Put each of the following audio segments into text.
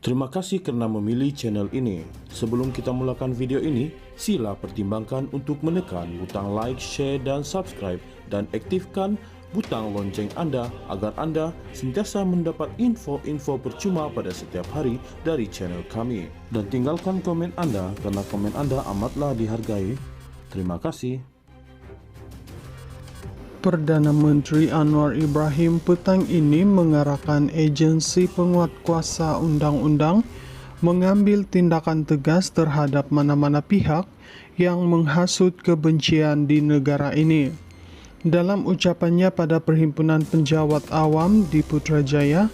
Terima kasih karena memilih channel ini. Sebelum kita mulakan video ini, sila pertimbangkan untuk menekan butang like, share, dan subscribe, dan aktifkan butang lonceng Anda agar Anda sentiasa mendapat info-info percuma pada setiap hari dari channel kami. Dan tinggalkan komen Anda karena komen Anda amatlah dihargai. Terima kasih. Perdana Menteri Anwar Ibrahim petang ini mengarahkan agensi penguat kuasa undang-undang mengambil tindakan tegas terhadap mana-mana pihak yang menghasut kebencian di negara ini. Dalam ucapannya pada Perhimpunan Penjawat Awam di Putrajaya,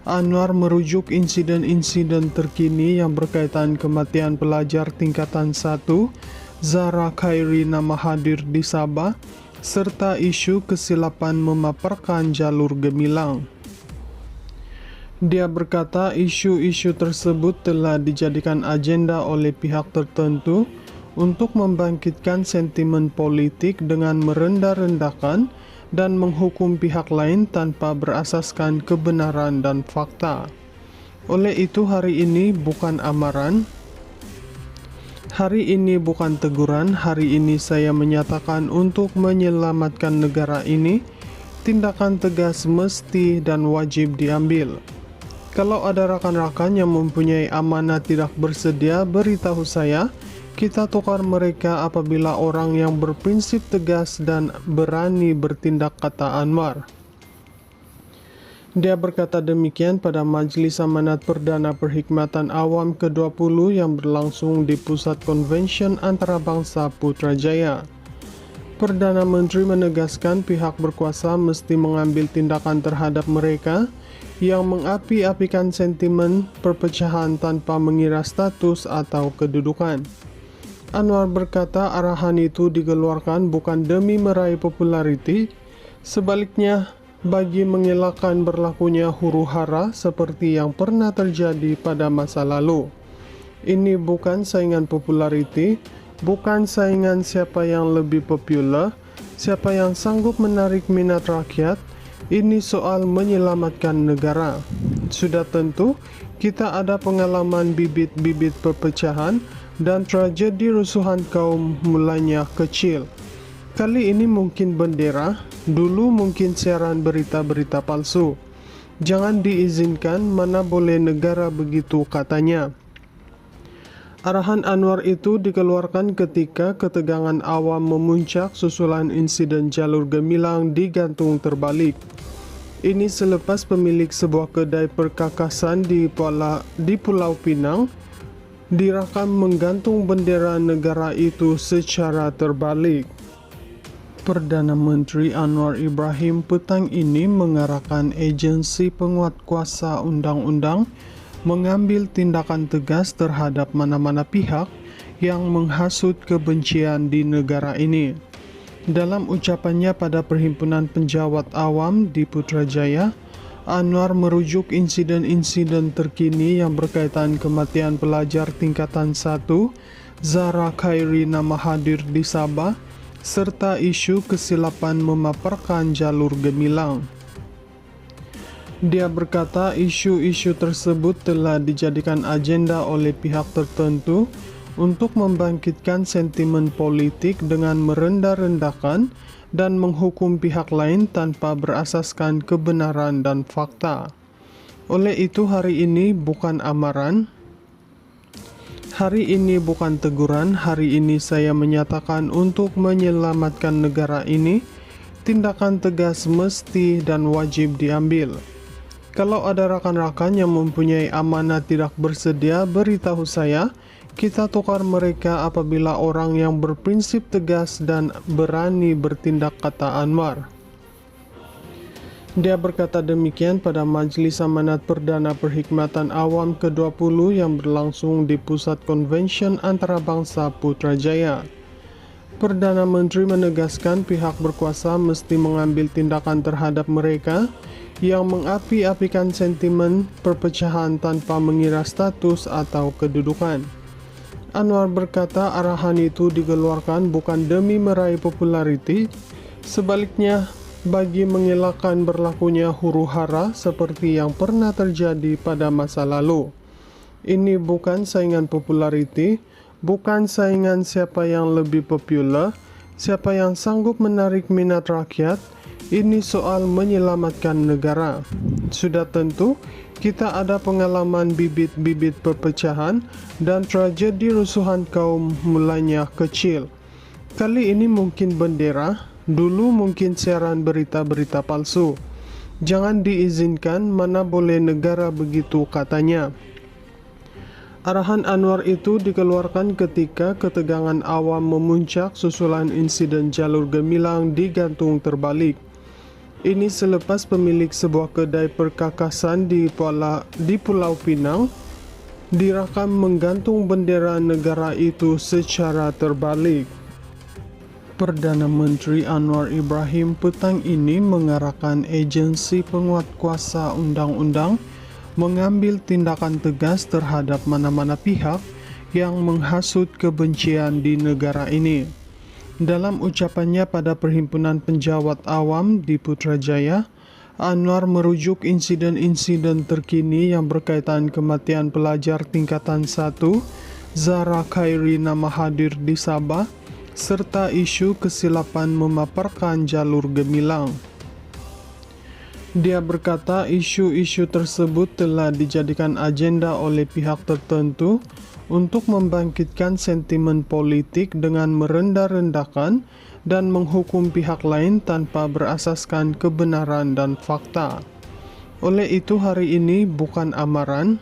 Anwar merujuk insiden-insiden terkini yang berkaitan kematian pelajar tingkatan 1 Zahra Khairi Namahadir di Sabah, serta isu kesilapan memaparkan jalur gemilang. Dia berkata isu-isu tersebut telah dijadikan agenda oleh pihak tertentu untuk membangkitkan sentimen politik dengan merendah-rendahkan dan menghukum pihak lain tanpa berasaskan kebenaran dan fakta. Oleh itu hari ini bukan amaran, hari ini bukan teguran, hari ini saya menyatakan untuk menyelamatkan negara ini, tindakan tegas mesti dan wajib diambil. Kalau ada rakan-rakan yang mempunyai amanah tidak bersedia, beritahu saya, kita tukar mereka apabila orang yang berprinsip tegas dan berani bertindak, kata Anwar. Dia berkata demikian pada Majelis Amanat Perdana Perkhidmatan Awam ke-20 yang berlangsung di Pusat Konvensyen Antarabangsa Putrajaya. Perdana Menteri menegaskan pihak berkuasa mesti mengambil tindakan terhadap mereka yang mengapi-apikan sentimen perpecahan tanpa mengira status atau kedudukan. Anwar berkata arahan itu dikeluarkan bukan demi meraih populariti, sebaliknya bagi mengelakkan berlakunya huru-hara seperti yang pernah terjadi pada masa lalu. Ini bukan saingan populariti, bukan saingan siapa yang lebih populer, siapa yang sanggup menarik minat rakyat. Ini soal menyelamatkan negara. Sudah tentu, kita ada pengalaman bibit-bibit perpecahan dan tragedi rusuhan kaum mulanya kecil. Kali ini mungkin bendera, dulu mungkin siaran berita-berita palsu. Jangan diizinkan, mana boleh negara begitu, katanya. Arahan Anwar itu dikeluarkan ketika ketegangan awam memuncak susulan insiden jalur gemilang digantung terbalik. Ini selepas pemilik sebuah kedai perkakasan di Pulau Pinang direkam menggantung bendera negara itu secara terbalik. Perdana Menteri Anwar Ibrahim petang ini mengarahkan agensi penguat kuasa undang-undang mengambil tindakan tegas terhadap mana-mana pihak yang menghasut kebencian di negara ini. Dalam ucapannya pada Perhimpunan Penjawat Awam di Putrajaya, Anwar merujuk insiden-insiden terkini yang berkaitan kematian pelajar tingkatan 1 Zahra Khairi Namahadir di Sabah, serta isu kesilapan memaparkan jalur gemilang. Dia berkata isu-isu tersebut telah dijadikan agenda oleh pihak tertentu untuk membangkitkan sentimen politik dengan merendah-rendahkan dan menghukum pihak lain tanpa berasaskan kebenaran dan fakta. Oleh itu hari ini bukan amaran, hari ini bukan teguran, hari ini saya menyatakan untuk menyelamatkan negara ini, tindakan tegas mesti dan wajib diambil. Kalau ada rakan-rakan yang mempunyai amanah tidak bersedia, beritahu saya, kita tukar mereka apabila orang yang berprinsip tegas dan berani bertindak, kata Anwar. Dia berkata demikian pada Majelis Amanat Perdana Perkhidmatan Awam ke-20 yang berlangsung di Pusat Konvensyen Antarabangsa Putrajaya. Perdana Menteri menegaskan pihak berkuasa mesti mengambil tindakan terhadap mereka yang mengapi-apikan sentimen perpecahan tanpa mengira status atau kedudukan. Anwar berkata arahan itu dikeluarkan bukan demi meraih populariti, sebaliknya bagi mengelakkan berlakunya huru-hara seperti yang pernah terjadi pada masa lalu. Ini bukan saingan populariti, bukan saingan siapa yang lebih populer, siapa yang sanggup menarik minat rakyat. Ini soal menyelamatkan negara. Sudah tentu, kita ada pengalaman bibit-bibit perpecahan dan tragedi rusuhan kaum mulanya kecil. Kali ini mungkin bendera, dulu mungkin siaran berita-berita palsu. Jangan diizinkan, mana boleh negara begitu, katanya. Arahan Anwar itu dikeluarkan ketika ketegangan awam memuncak susulan insiden jalur Gemilang digantung terbalik. Ini selepas pemilik sebuah kedai perkakasan di Pulau Pinang direkam menggantung bendera negara itu secara terbalik. Perdana Menteri Anwar Ibrahim petang ini mengarahkan agensi penguat kuasa undang-undang mengambil tindakan tegas terhadap mana-mana pihak yang menghasut kebencian di negara ini. Dalam ucapannya pada Perhimpunan Penjawat Awam di Putrajaya, Anwar merujuk insiden-insiden terkini yang berkaitan kematian pelajar tingkatan 1, Zahra Khairi nama hadir di Sabah, serta isu kesilapan memaparkan jalur Gemilang. Dia berkata isu-isu tersebut telah dijadikan agenda oleh pihak tertentu untuk membangkitkan sentimen politik dengan merendah-rendahkan dan menghukum pihak lain tanpa berasaskan kebenaran dan fakta. Oleh itu hari ini bukan amaran,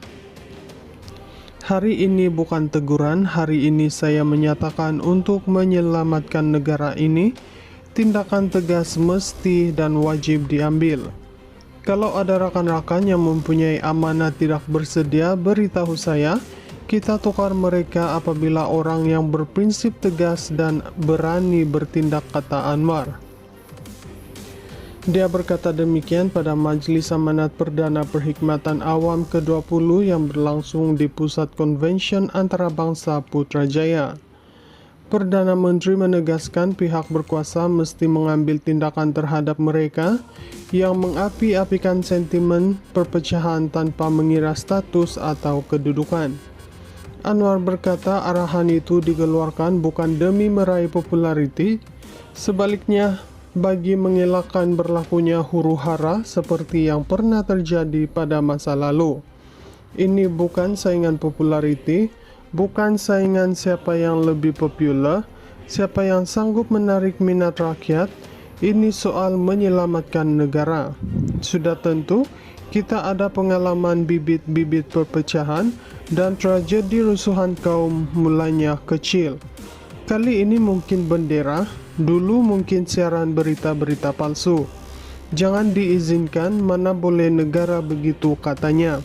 hari ini bukan teguran, hari ini saya menyatakan untuk menyelamatkan negara ini, tindakan tegas mesti dan wajib diambil. Kalau ada rakan-rakan yang mempunyai amanah tidak bersedia, beritahu saya, kita tukar mereka apabila orang yang berprinsip tegas dan berani bertindak, kata Anwar. Dia berkata demikian pada Majelis Amanat Perdana Perkhidmatan Awam ke-20 yang berlangsung di Pusat Konvensyen Antarabangsa Putrajaya. Perdana Menteri menegaskan pihak berkuasa mesti mengambil tindakan terhadap mereka yang mengapi-apikan sentimen perpecahan tanpa mengira status atau kedudukan. Anwar berkata arahan itu dikeluarkan bukan demi meraih populariti, sebaliknya bagi mengelakkan berlakunya huru-hara seperti yang pernah terjadi pada masa lalu. Ini bukan saingan populariti, bukan saingan siapa yang lebih populer, siapa yang sanggup menarik minat rakyat. Ini soal menyelamatkan negara. Sudah tentu, kita ada pengalaman bibit-bibit perpecahan dan tragedi rusuhan kaum mulanya kecil. Kali ini mungkin bendera, dulu mungkin siaran berita-berita palsu. Jangan diizinkan, mana boleh negara begitu, katanya.